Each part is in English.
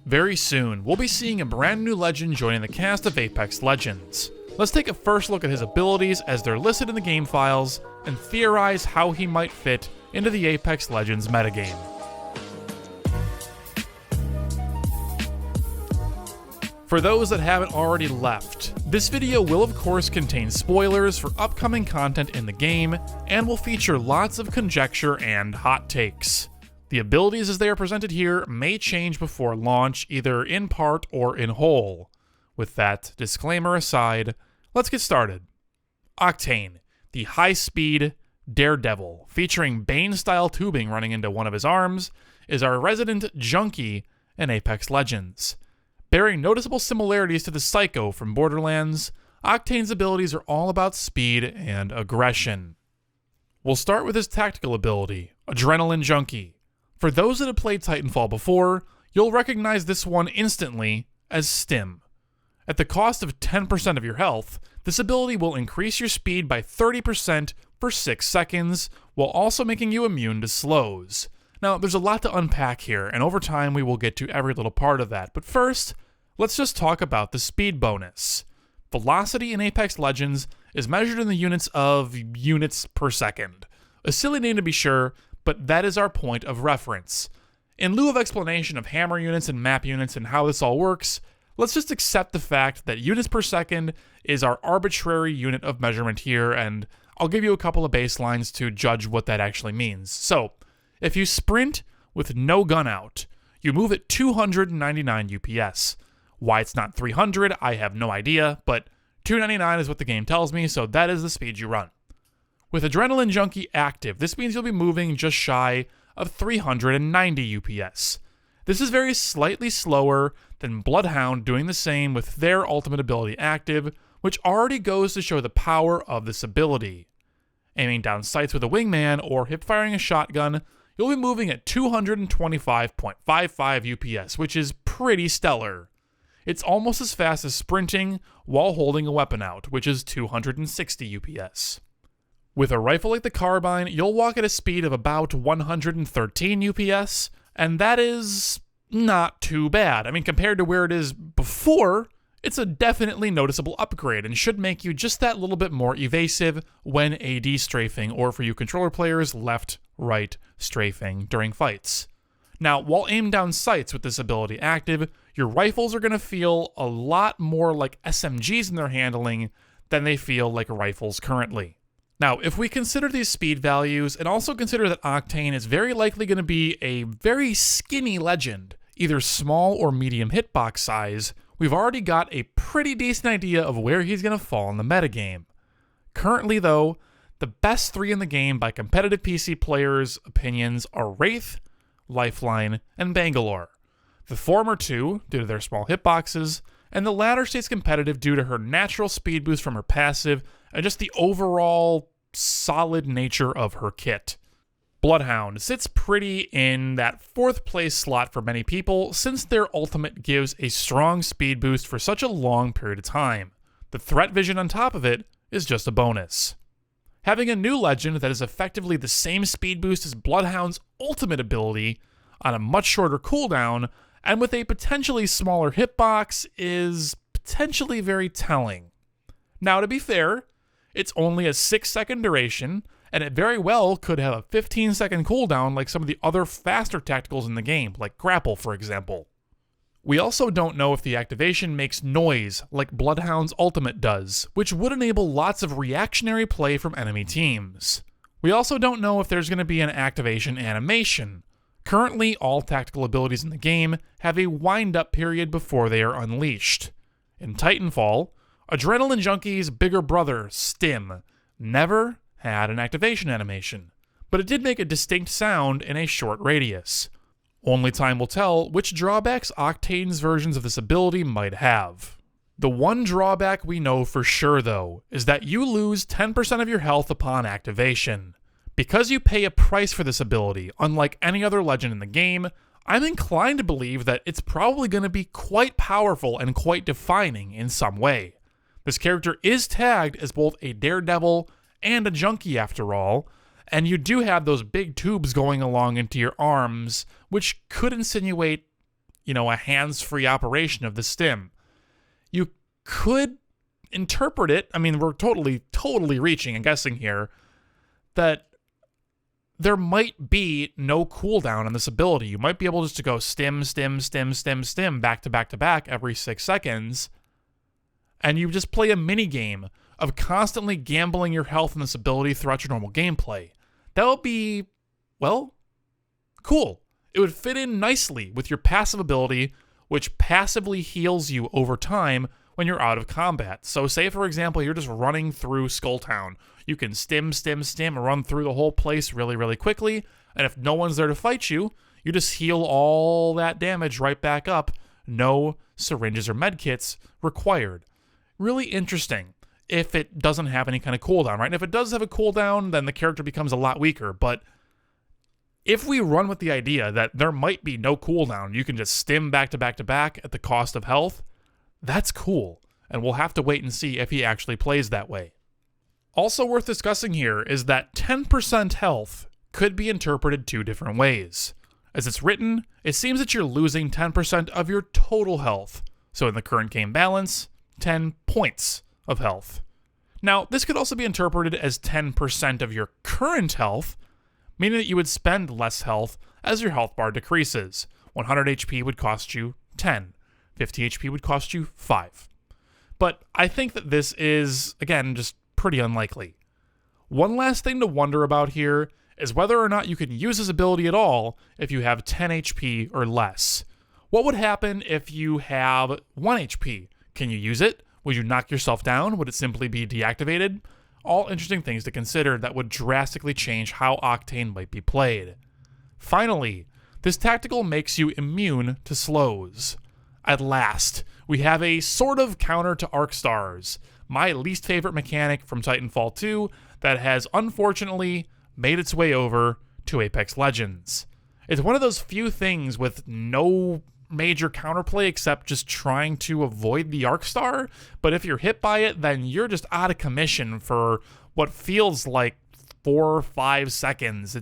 Very soon, we'll be seeing a brand new legend joining the cast of Apex Legends. Let's take a first look at his abilities as they're listed in the game files, and theorize how he might fit into the Apex Legends metagame. For those that haven't already left, this video will of course contain spoilers for upcoming content in the game, and will feature lots of conjecture and hot takes. The abilities as they are presented here may change before launch, either in part or in whole. With that disclaimer aside, let's get started. Octane, the high-speed daredevil, featuring Bane-style tubing running into one of his arms, is our resident junkie in Apex Legends. Bearing noticeable similarities to the Psycho from Borderlands, Octane's abilities are all about speed and aggression. We'll start with his tactical ability, Adrenaline Junkie. For those that have played Titanfall before, you'll recognize this one instantly as Stim. At the cost of 10% of your health, this ability will increase your speed by 30% for 6 seconds, while also making you immune to slows. Now, there's a lot to unpack here, and over time we will get to every little part of that, but first, let's just talk about the speed bonus. Velocity in Apex Legends is measured in the units of units per second. A silly name to be sure, but that is our point of reference. In lieu of explanation of hammer units and map units and how this all works, let's just accept the fact that units per second is our arbitrary unit of measurement here, and I'll give you a couple of baselines to judge what that actually means. So, if you sprint with no gun out, you move at 299 UPS. Why it's not 300, I have no idea, but 299 is what the game tells me, so that is the speed you run. With Adrenaline Junkie active, this means you'll be moving just shy of 390 UPS. This is very slightly slower than Bloodhound doing the same with their ultimate ability active, which already goes to show the power of this ability. Aiming down sights with a wingman or hip-firing a shotgun, you'll be moving at 225.55 UPS, which is pretty stellar. It's almost as fast as sprinting while holding a weapon out, which is 260 UPS. With a rifle like the Carbine, you'll walk at a speed of about 113 UPS, and that is not too bad. I mean, compared to where it is before, it's a definitely noticeable upgrade and should make you just that little bit more evasive when AD strafing, or for you controller players, left-right strafing during fights. Now, while aimed down sights with this ability active, your rifles are going to feel a lot more like SMGs in their handling than they feel like rifles currently. Now, if we consider these speed values, and also consider that Octane is very likely going to be a very skinny legend, either small or medium hitbox size, we've already got a pretty decent idea of where he's going to fall in the metagame. Currently, though, the best 3 in the game by competitive PC players' opinions are Wraith, Lifeline, and Bangalore. The former 2, due to their small hitboxes, and the latter stays competitive due to her natural speed boost from her passive, and just the overall solid nature of her kit. Bloodhound sits pretty in that 4th place slot for many people, since their ultimate gives a strong speed boost for such a long period of time. The threat vision on top of it is just a bonus. Having a new legend that is effectively the same speed boost as Bloodhound's ultimate ability on a much shorter cooldown, and with a potentially smaller hitbox, is potentially very telling. Now, to be fair, it's only a 6-second duration, and it very well could have a 15-second cooldown like some of the other faster tacticals in the game, like Grapple, for example. We also don't know if the activation makes noise like Bloodhound's ultimate does, which would enable lots of reactionary play from enemy teams. We also don't know if there's going to be an activation animation. Currently, all tactical abilities in the game have a wind-up period before they are unleashed. In Titanfall, Adrenaline Junkie's bigger brother, Stim, never had an activation animation, but it did make a distinct sound in a short radius. Only time will tell which drawbacks Octane's versions of this ability might have. The one drawback we know for sure, though, is that you lose 10% of your health upon activation. Because you pay a price for this ability, unlike any other legend in the game, I'm inclined to believe that it's probably going to be quite powerful and quite defining in some way. This character is tagged as both a daredevil and a junkie after all, and you do have those big tubes going along into your arms, which could insinuate a hands-free operation of the stim. You could interpret it, I mean, we're totally reaching and guessing here, that there might be no cooldown on this ability. You might be able just to go stim, back to back to back every 6 seconds, and you just play a mini game of constantly gambling your health in this ability throughout your normal gameplay. That would be, well, cool. It would fit in nicely with your passive ability, which passively heals you over time when you're out of combat. So say, for example, you're just running through Skulltown. You can stim, and run through the whole place really quickly, and if no one's there to fight you, you just heal all that damage right back up. No syringes or medkits required. Really interesting if it doesn't have any kind of cooldown, right? And if it does have a cooldown, then the character becomes a lot weaker, but if we run with the idea that there might be no cooldown, you can just stim back to back to back at the cost of health, that's cool, and we'll have to wait and see if he actually plays that way. Also worth discussing here is that 10% health could be interpreted 2 different ways. As it's written, it seems that you're losing 10% of your total health, so in the current game balance, 10 points of health. Now, this could also be interpreted as 10% of your current health, meaning that you would spend less health as your health bar decreases. 100 HP would cost you 10. 50 HP would cost you 5. But I think that this is, again, just pretty unlikely. One last thing to wonder about here is whether or not you can use this ability at all if you have 10 HP or less. What would happen if you have 1 HP? Can you use it? Would you knock yourself down? Would it simply be deactivated? All interesting things to consider that would drastically change how Octane might be played. Finally, this tactical makes you immune to slows. At last, we have a sort of counter to Arc Stars, my least favorite mechanic from Titanfall 2 that has unfortunately made its way over to Apex Legends. It's one of those few things with no major counterplay except just trying to avoid the Arc Star, but if you're hit by it, then you're just out of commission for what feels like 4 or 5 seconds.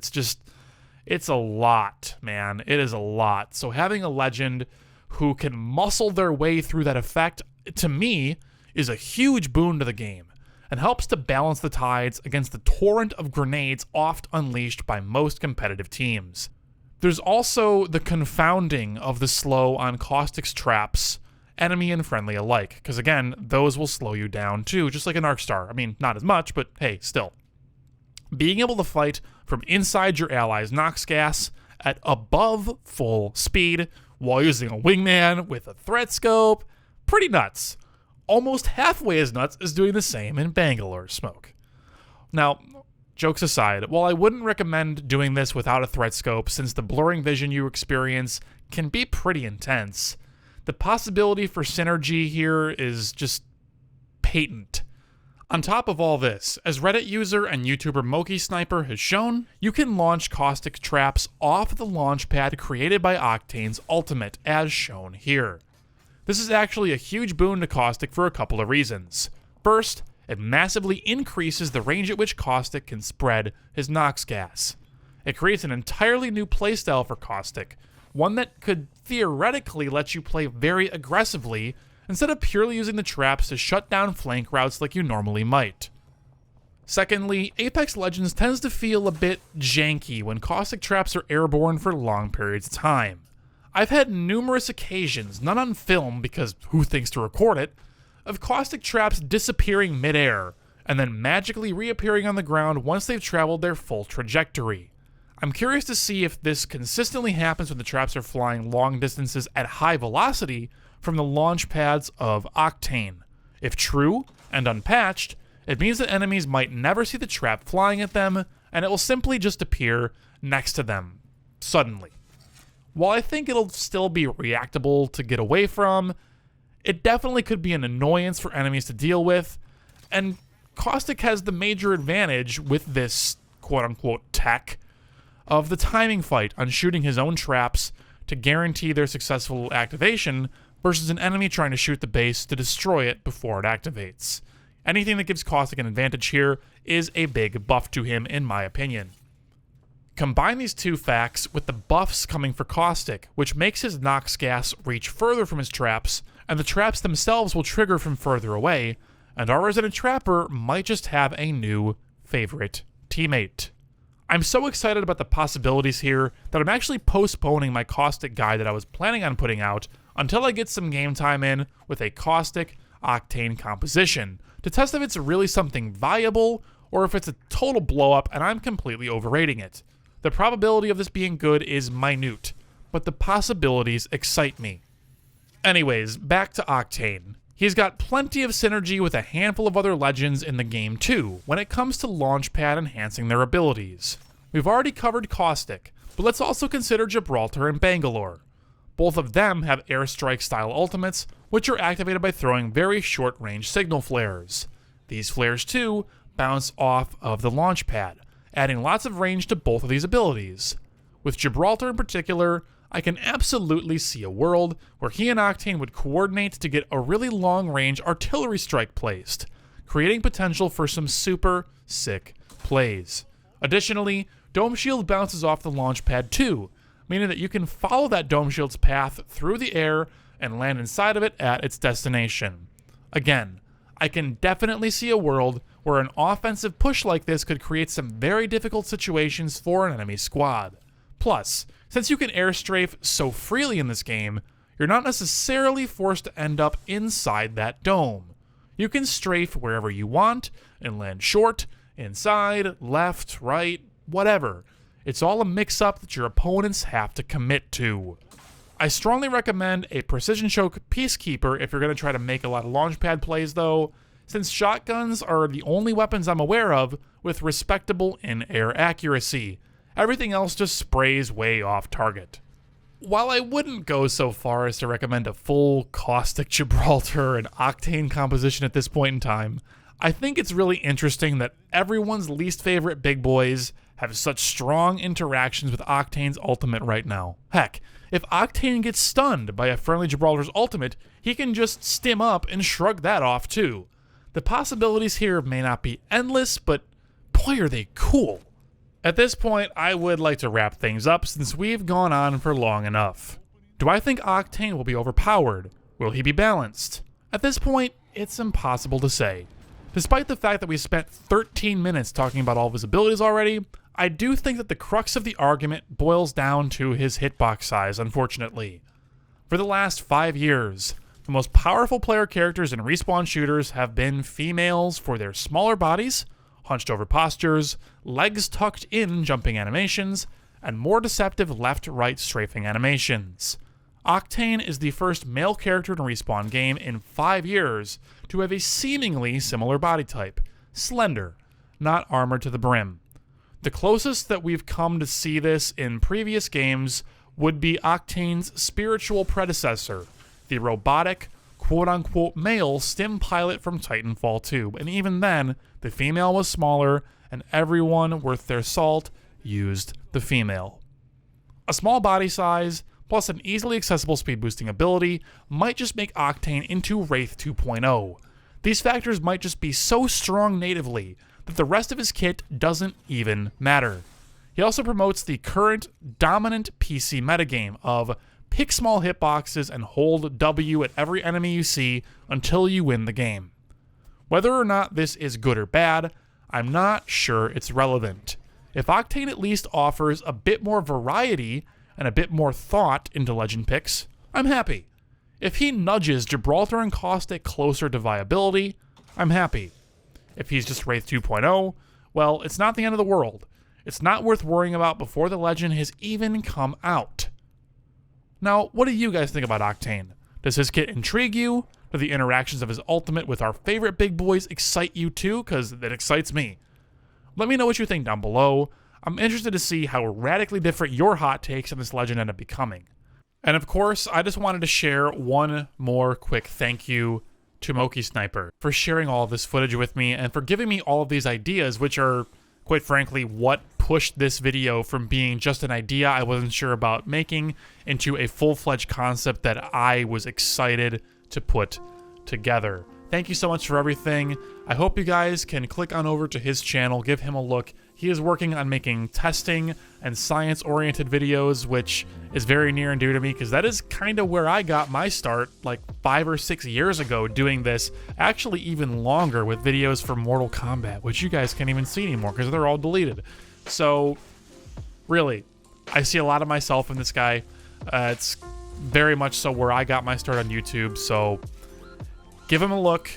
It's a lot, man. It is a lot. So having a legend who can muscle their way through that effect, to me, is a huge boon to the game, and helps to balance the tides against the torrent of grenades oft unleashed by most competitive teams. There's also the confounding of the slow on Caustic's traps, enemy and friendly alike, because again, those will slow you down too, just like an Arc Star. I mean, not as much, but hey, still. Being able to fight from inside your allies' Nox gas at above full speed while using a wingman with a threat scope, pretty nuts. Almost halfway as nuts as doing the same in Bangalore smoke. Now, jokes aside, while I wouldn't recommend doing this without a threat scope since the blurring vision you experience can be pretty intense, the possibility for synergy here is just patent. On top of all this, as Reddit user and YouTuber mokeysniper has shown, you can launch caustic traps off the launch pad created by Octane's ultimate, as shown here. This is actually a huge boon to Caustic for a couple of reasons. First, it massively increases the range at which Caustic can spread his Nox gas. It creates an entirely new playstyle for Caustic, one that could theoretically let you play very aggressively instead of purely using the traps to shut down flank routes like you normally might. Secondly, Apex Legends tends to feel a bit janky when caustic traps are airborne for long periods of time. I've had numerous occasions, not on film because who thinks to record it, of caustic traps disappearing midair and then magically reappearing on the ground once they've traveled their full trajectory. I'm curious to see if this consistently happens when the traps are flying long distances at high velocity from the launch pads of Octane. If true and unpatched, it means that enemies might never see the trap flying at them, and it will simply just appear next to them, suddenly. While I think it'll still be reactable to get away from, it definitely could be an annoyance for enemies to deal with, and Caustic has the major advantage with this quote-unquote tech of the timing fight on shooting his own traps to guarantee their successful activation versus an enemy trying to shoot the base to destroy it before it activates. Anything that gives Caustic an advantage here is a big buff to him, in my opinion. Combine these two facts with the buffs coming for Caustic, which makes his Nox gas reach further from his traps, and the traps themselves will trigger from further away, and our resident trapper might just have a new favorite teammate. I'm so excited about the possibilities here that I'm actually postponing my Caustic guide that I was planning on putting out until I get some game time in with a Caustic Octane composition to test if it's really something viable or if it's a total blow up and I'm completely overrating it. The probability of this being good is minute, but the possibilities excite me. Anyways, back to Octane. He's got plenty of synergy with a handful of other legends in the game too, when it comes to Launchpad enhancing their abilities. We've already covered Caustic, but let's also consider Gibraltar and Bangalore. Both of them have airstrike style ultimates, which are activated by throwing very short range signal flares. These flares too bounce off of the Launchpad, adding lots of range to both of these abilities. With Gibraltar in particular, I can absolutely see a world where he and Octane would coordinate to get a really long-range artillery strike placed, creating potential for some super sick plays. Additionally, Dome Shield bounces off the Launchpad too, meaning that you can follow that Dome Shield's path through the air and land inside of it at its destination. Again, I can definitely see a world where an offensive push like this could create some very difficult situations for an enemy squad. Plus, since you can airstrafe so freely in this game, you're not necessarily forced to end up inside that dome. You can strafe wherever you want and land short, inside, left, right, whatever. It's all a mix-up that your opponents have to commit to. I strongly recommend a Precision Choke Peacekeeper if you're going to try to make a lot of Launchpad plays though, since shotguns are the only weapons I'm aware of with respectable in-air accuracy. Everything else just sprays way off target. While I wouldn't go so far as to recommend a full Caustic Gibraltar and Octane composition at this point in time, I think it's really interesting that everyone's least favorite big boys have such strong interactions with Octane's ultimate right now. Heck, if Octane gets stunned by a friendly Gibraltar's ultimate, he can just stim up and shrug that off too. The possibilities here may not be endless, but boy are they cool. At this point, I would like to wrap things up since we've gone on for long enough. Do I think Octane will be overpowered? Will he be balanced? At this point, it's impossible to say. Despite the fact that we spent 13 minutes talking about all of his abilities already, I do think that the crux of the argument boils down to his hitbox size, unfortunately. For the last 5 years, the most powerful player characters in respawn shooters have been females for their smaller bodies, hunched over postures, legs tucked in jumping animations, and more deceptive left-right strafing animations. Octane is the first male character in a respawn game in 5 years to have a seemingly similar body type, slender, not armored to the brim. The closest that we've come to see this in previous games would be Octane's spiritual predecessor, the robotic, quote-unquote male stim pilot from Titanfall 2, and even then, the female was smaller, and everyone worth their salt used the female. A small body size, plus an easily accessible speed boosting ability, might just make Octane into Wraith 2.0. These factors might just be so strong natively that the rest of his kit doesn't even matter. He also promotes the current dominant PC metagame of pick small hitboxes and hold W at every enemy you see until you win the game. Whether or not this is good or bad, I'm not sure it's relevant. If Octane at least offers a bit more variety and a bit more thought into legend picks, I'm happy. If he nudges Gibraltar and Caustic closer to viability, I'm happy. If he's just Wraith 2.0, well, it's not the end of the world. It's not worth worrying about before the legend has even come out. Now, what do you guys think about Octane? Does his kit intrigue you? Do the interactions of his ultimate with our favorite big boys excite you too? Because that excites me. Let me know what you think down below. I'm interested to see how radically different your hot takes on this legend end up becoming. And of course, I just wanted to share one more quick thank you to mokeysniper for sharing all of this footage with me and for giving me all of these ideas, which are, quite frankly, what pushed this video from being just an idea I wasn't sure about making into a full-fledged concept that I was excited to put together. Thank you so much for everything. I hope you guys can click on over to his channel, give him a look, He is working on making testing and science-oriented videos, which is very near and dear to me because that is kind of where I got my start like 5 or 6 years ago doing this, actually even longer with videos for Mortal Kombat, which you guys can't even see anymore because they're all deleted. So really, I see a lot of myself in this guy. It's very much so where I got my start on YouTube, so give him a look.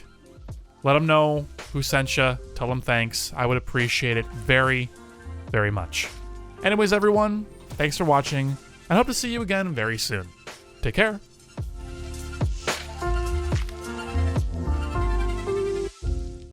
Let him know who sent you. Tell him thanks. I would appreciate it very, very much. Anyways, everyone, thanks for watching. I hope to see you again very soon. Take care.